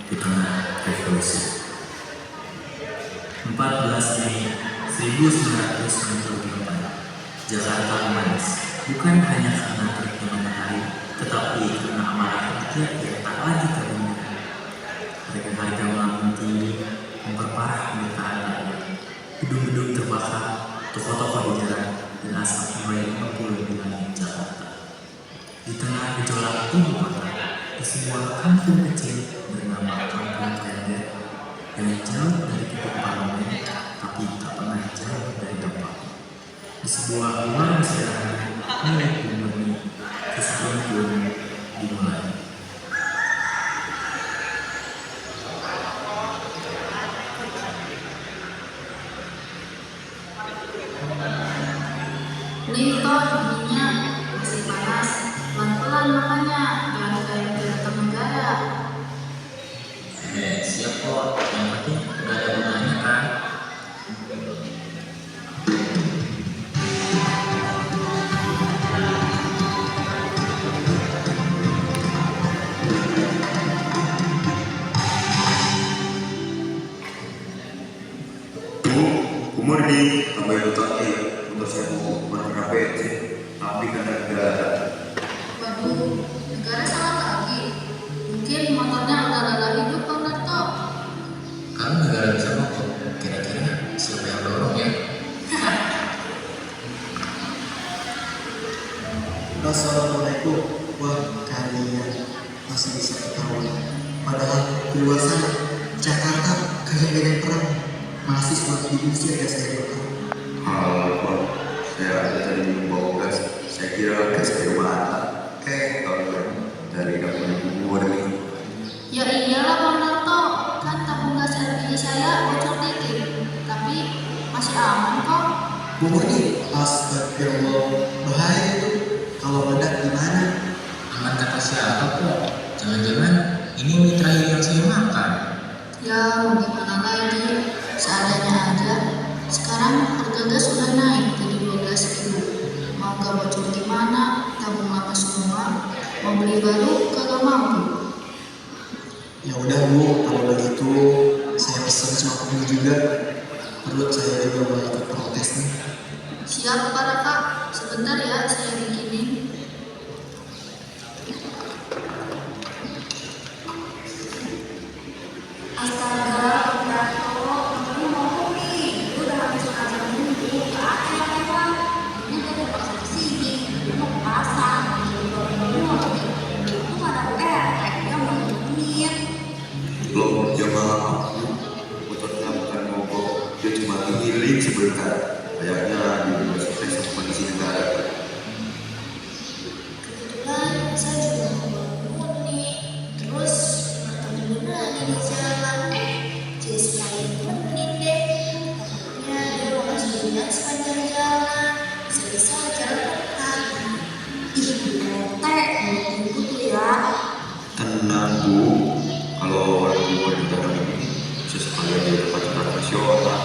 di tengah revolusi. 14 Mei 1994, Jakarta memanas, bukan hanya karena teriknya matahari, tetapi karena amarah rakyat yang tak lagi terbendung. Harga-harga melambung tinggi memperparah penderitaan rakyat. Gedung-gedung terbakar, toko-toko dijarah, dan asap mulai mengepul di langit Jakarta. Di tengah gejolak ibu kota, di sebuah kampung kecil bernama Kampung Klender yang jauh dari gedung parlemen, tapi tak pernah jauh dari tempat. Di sebuah warung sederhana milik Bu Murni, kehidupan pun dimulai. Nih toh dinginnya masih panas, pelan-pelan makanya, jangan kayak berantem negara. Siap kok, yang penting udah ada gunanya kan. Umur di tambah utang untuk saya mau berapa tapi karena negara. Waduh, negara salah lagi. Mungkin motornya udah lala hidup Bang Darto. Kalau negara bisa mogok, kira-kira siapa yang dorong ya? Assalamualaikum. Wah, kalian masih bisa ketawa. Padahal di luar sana, Jakarta kayak medan perang. Mahasiswa diusir gas air mata. Halo Pak, saya ada tadi membawa gas. Saya kira gas air mata. Kalau dari kampung umur nih. Ya iyalah Bang Darto, kan tabung gas LPG saya bocor dikit, tapi masih aman kok. Bu Murni, astagfirullah, bahaya itu. Kalau meledak gimana? Aman kata siapa kok? Jangan-jangan ini mie terakhir yang saya makan. Ya mau gimana lagi, seadanya aja. Sekarang harga gas sudah naik jadi 12.000. Mau gak bocor gimana, tabung lama semua. Mau beli baru kagak mampu. Ya udah Bu, kalau begitu saya pesan sama kamu juga. Perut saya juga mau ikut protes nih. Siap Pak Raka, sebentar ya saya bikinin. Astaga, Bang Darto, kamu mau nih? Lu udah habis ajar minggu, gak ada yang lewat. Ini udah terpaksa kesini, lu mau ke pasar, lu mana dia mau nemenin. Belum jam malam aku, motornya bukan mogok, dia cuma ngiling sebentar. Kayaknya di universitas sama kondisi negara. Kebetulan saya juga mau bangun nih, terus bertemu beneran nih di jalan. Jadi sekalian nemenin deh. Takutnya dia mau kasih lihat sepanjang jalan, bisa-bisa jalan dekat. Ih, bete, mau tuh ya. Tenang Bu, kalau orang umur di dalam ini bisa sekalian di tempat nasional.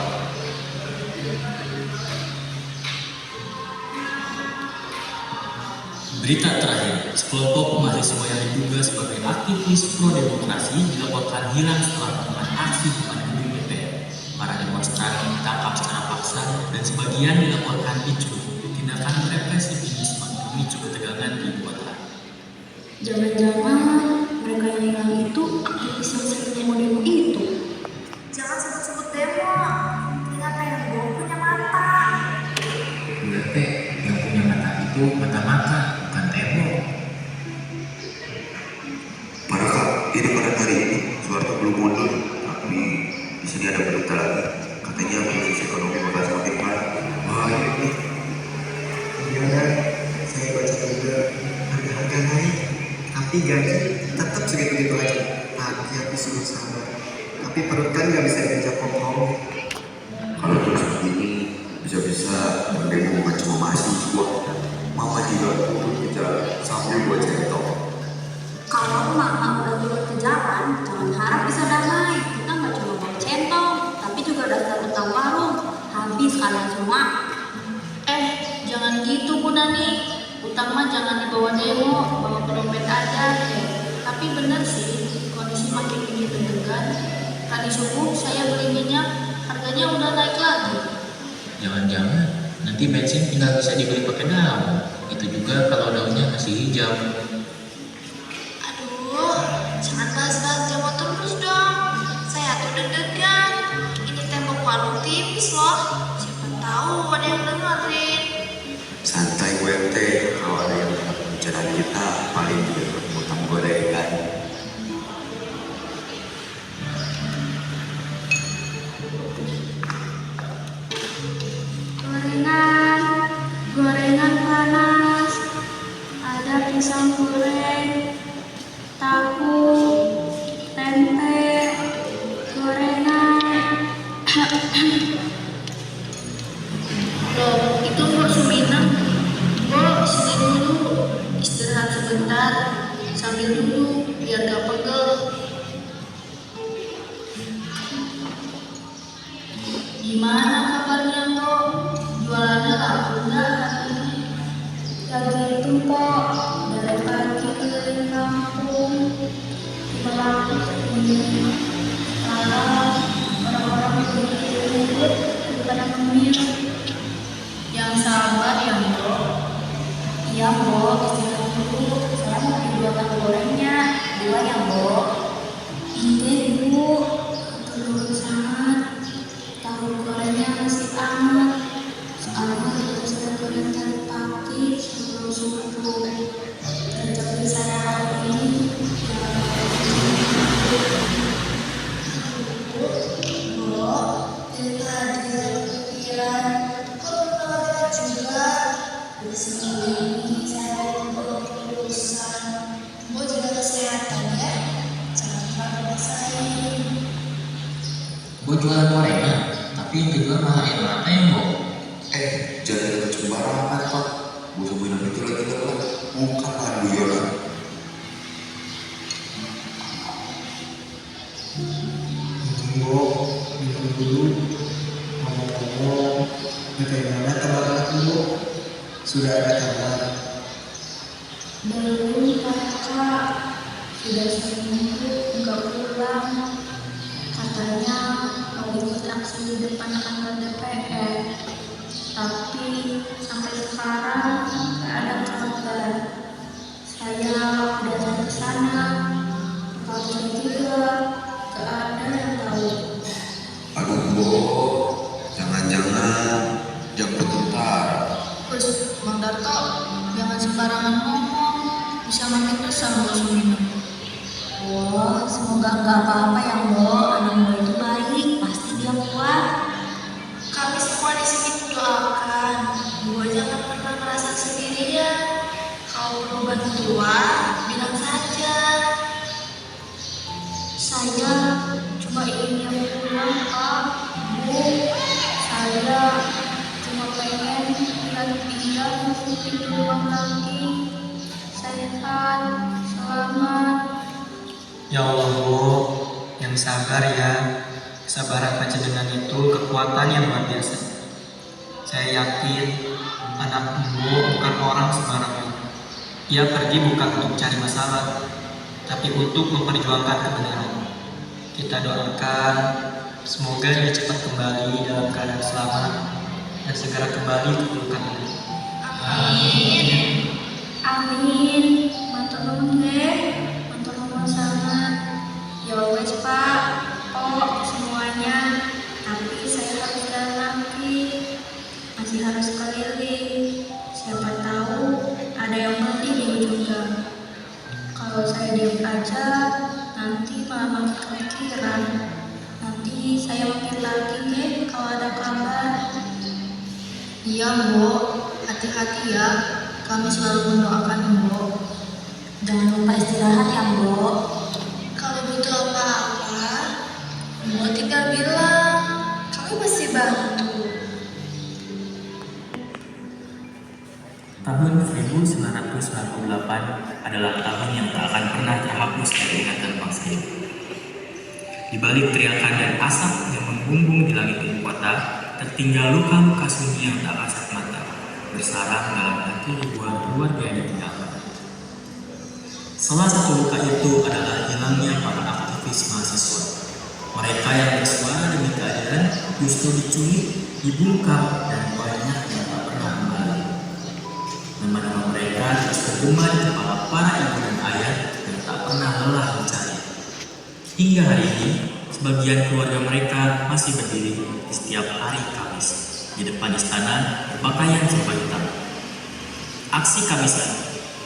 Berita terakhir, sekelompok mahasiswa yang diduga sebagai aktivis pro-demokrasi dilaporkan hilang setelah melakukan aksi di depan gedung DPR. Para demonstran ditangkap secara paksa dan sebagian dilaporkan diculik. Tindakan represif ini semakin memicu ketegangan di ibu kota. Jangan-jangan mereka yang hilang itu aktivis yang sering demo-demo itu. Jangan sebut-sebut demo, ternyata yang gue punya mata. Berarti yang punya mata itu mata-mata, bukan tembok. Padahal ini pada hari ini Soeharto belum mundur, tapi di sini ada berita lagi. Katanya krisis ekonomi bakal semakin parah. Wah ini Iya kan, saya baca juga harga-harga naik, tapi gaji tetap segitu-gitu aja. Rakyat disuruh sabar, tapi perut kan nggak bisa diajak kompromi. kalau terus begini bisa-bisa demo bukan cuma mahasiswa, mama juga turun ke jalan sambil buat centong. Kalau mama udah turun ke jalan, jangan harap bisa damai. Kita nggak cuma bawa centong, tapi juga daftar utang warung. Habis kalian semua. Jangan gitu Bu Nani. Utang mah jangan dibawa demo, bawa ke dompet aja. Tapi bener sih, kondisi makin bener kan? Tadi subuh saya beli minyak, harganya udah naik lagi. Jangan-jangan nanti bensin tinggal bisa dibeli pakai daun. Itu juga kalau daunnya masih hijau. Aduh, jangan bahas-bahas jamu terus dong. Saya tuh deg-degan. Ini tembok warung tipis loh. Siapa tahu ada yang dengerin. Santai Bu RT, kalau ada yang mendengar pembicaraan kita, paling juga utang gorengan. Gorengan panas, ada pisang goreng, tahu, tempe, gorengan. Loh, itu Mbok Suminah. Mbok, sini dulu, istirahat sebentar, sambil duduk biar gak pegel. Gimana kabarnya Mbok? Jualannya laku nggak hari ini? Ya gitu Mbok, dari pagi keliling kampung, melaku ini. Sekarang orang-orang lebih ribut daripada ngemil. Yang sabar ya Mbok. Iya Mbok, istirahat dulu. Saya mau dijualkan gorengnya, 2 ya Mbok. Iya Ibu, turun sangat. Tahu gorengnya masih hangat. Soalnya kita sudah goreng dari pagi sebelum subuh. Rezeki saya hari ini. Mbok, dari tadi saya kepikiran. Kok belum juga? Di sini saya belum lulusan. Mbok jaga kesehatan ya. Jangan lupa bersaing. Gue jualan gorengan, tapi yang dijual malah air mata ya Mbok. Jangan ada sembarangan Pak. Bu Suminah itu lagi telat, bukan Pak Bu Yola. Mbok, minum dulu. Ngomong-ngomong, bagaimana kabar anakmu? Sudah ada kabar? Belum kakak, sudah seminggu nggak pulang. Katanya mau ikut aksi di depan kantor DPR, tapi sampai sekarang nggak ada kabar. Saya udah cari sana, tapi juga nggak ada yang tahu. Aduh Mbok, jangan-jangan jangan bentar. Terus Bang Darto, jangan sembarangan ngomong, bisa makin kesal Mbok Suminah. Wah, semoga nggak apa-apa ya Mbok. Anak Mbok itu baik, pasti dia kuat. Kami semua di sini mendoakan Mbok jangan pernah merasa sendirian. Kalau perlu bantuan, bilang saja. Saya cuma ingin dia pulang Pak, Bu. Saya cuma pengen lihat dia masuk di ruang lagi. Sehat, selamat. Ya Allah Mbok, yang sabar ya. Kesabaran panjenengan itu kekuatan yang luar biasa. Saya yakin anak Mbok bukan orang sembarangan. Ia pergi bukan untuk cari masalah, tapi untuk memperjuangkan kebenaran. Kita doakan semoga dia cepat kembali dalam keadaan selamat dan segera kembali ke pelukan Allah. Amin. Amin. Matur nuwun nggih. Matur nuwun sangat. Ya wes Pak, kok semuanya. Tapi saya harus jalan lagi. Masih harus keliling. Siapa tahu ada yang beli di ujung gang. Kalau saya diam aja, nanti malah makin kepikiran. Nanti saya makin lagi deh kalau ada kabar. Iya Mbok, hati-hati ya. Kami selalu mendoakan Mbok. Jangan lupa istirahat ya Mbok. Kalau butuh apa-apa, Mbok tinggal bilang. Kami pasti bantu. Tahun 1998 adalah tahun yang tak akan pernah terhapus dari ingatan bangsa ini. Di balik teriakan dan asap yang membumbung di langit ibu kota, tertinggal luka-luka sunyi yang tak kasat mata, bersarang dalam hati ribuan keluarga yang ditinggalkan. Salah satu luka itu adalah hilangnya para aktivis aktivis mahasiswa. Mereka yang bersuara demi keadilan justru diculik, dibungkam, dan banyak yang tak pernah kembali. Nama-nama mereka terus bergema di kepala para ibu dan ayah yang tak pernah lelah mencari. Hingga hari ini, sebagian keluarga mereka masih berdiri di setiap hari Kamis di depan istana berpakaian serba hitam. Aksi Kamisan,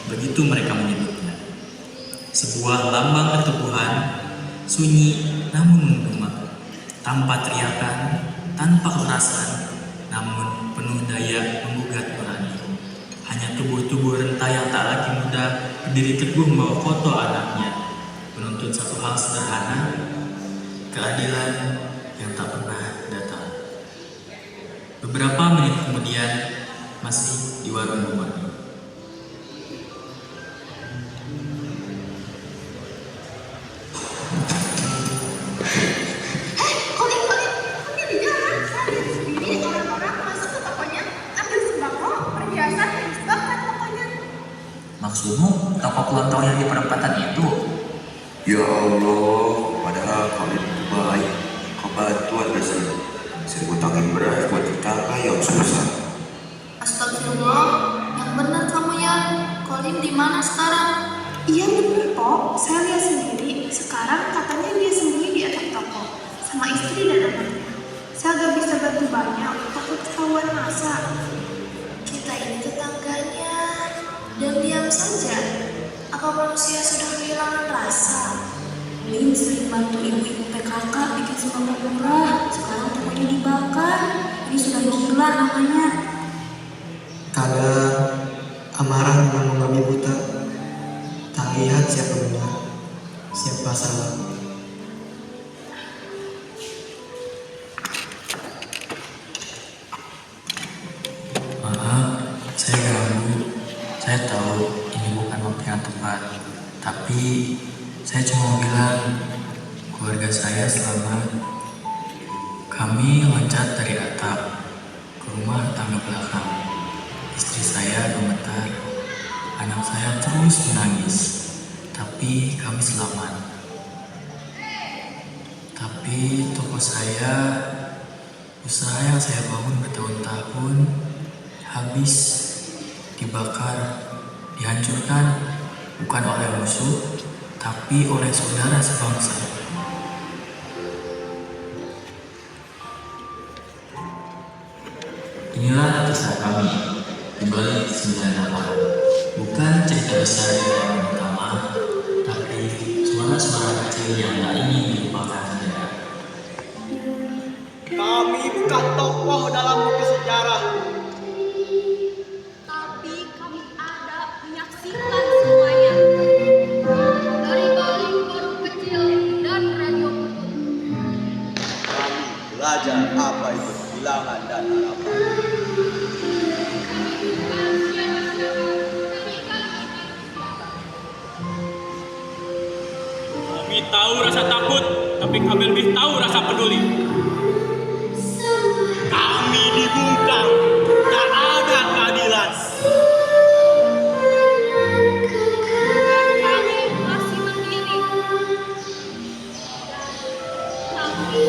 begitu mereka menyebutnya. Sebuah lambang keteguhan, sunyi namun menggema, tanpa teriakan, tanpa kekerasan, namun penuh daya menggugat nurani. Hanya tubuh-tubuh renta yang tak lagi muda berdiri teguh membawa foto anaknya, menuntut satu hal sederhana, keadilan yang tak pernah datang. Beberapa menit kemudian, masih di warung rumah. Maksudmu toko kelontong yang di perempatan itu? Ya Allah, padahal kalian itu baik. Kau bantuan biasanya. Saya ngutangin beras buat tetangga yang susah. Astagfirullah, yang benar kamu ya. Colin di mana sekarang? Iya bener kok, saya lihat sendiri. Sekarang katanya dia sembunyi di atap toko sama istri dan anaknya. Saya gak bisa bantu banyak, takut ketahuan masa. Kita ini tetangganya dan diam saja. Apa manusia sudah kehilangan rasa? Lin sering bantu ibu-ibu PKK bikin sembako murah. Sekarang tokonya dibakar. Ini sudah gila namanya. Kadang amarah memang membabi buta. Tak lihat siapa benar, siapa salah. Maaf, saya ganggu. Saya tahu ini bukan waktu yang tepat, tapi saya cuma mau bilang keluarga saya selamat. Kami loncat dari atap ke rumah tangga belakang. Istri saya gemetar, anak saya terus menangis, tapi kami selamat. Tapi toko saya, usaha yang saya bangun bertahun-tahun, habis, dibakar, dihancurkan, bukan oleh musuh, tapi oleh saudara sebangsa. Inilah kisah kami di balik 98. Bukan cerita besar yang utama, tapi suara-suara kecil yang tak ingin dilupakan saja. Kami bukan tokoh dalam buku sejarah. Tapi kami ada menyaksikan semuanya dari balik warung kecil dan radio butut. Kami belajar apa itu kehilangan dan harapan. Kami tahu rasa takut, tapi kami lebih tahu rasa peduli. Kami dibungkam, tak ada keadilan. Kami masih berdiri. Kami